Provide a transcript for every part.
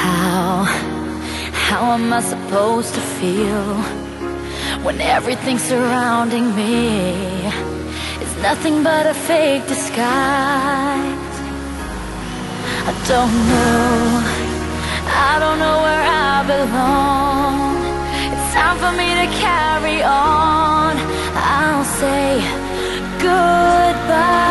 How am I supposed to feel when everything surrounding me is nothing but a fake disguise? I don't know where I belong. It's time for me to carry on. I'll say goodbye.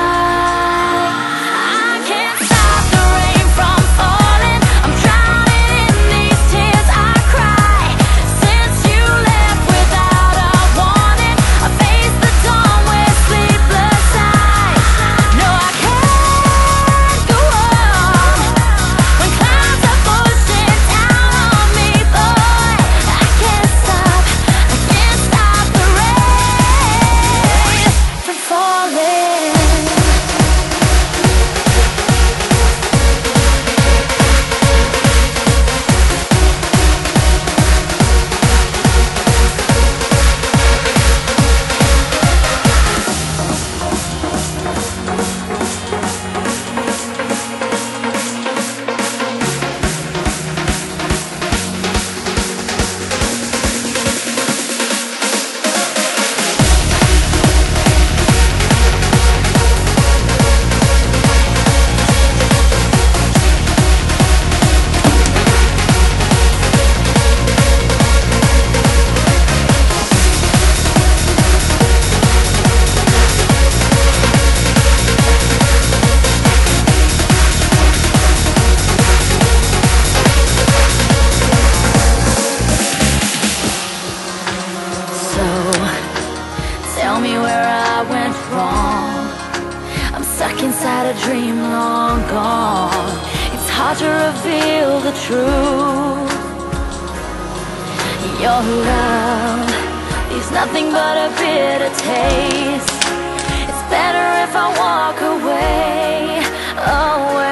Tell me where I went wrong. I'm stuck inside a dream long gone. It's hard to reveal the truth. Your love leaves nothing but a bitter taste. It's better if I walk away, away.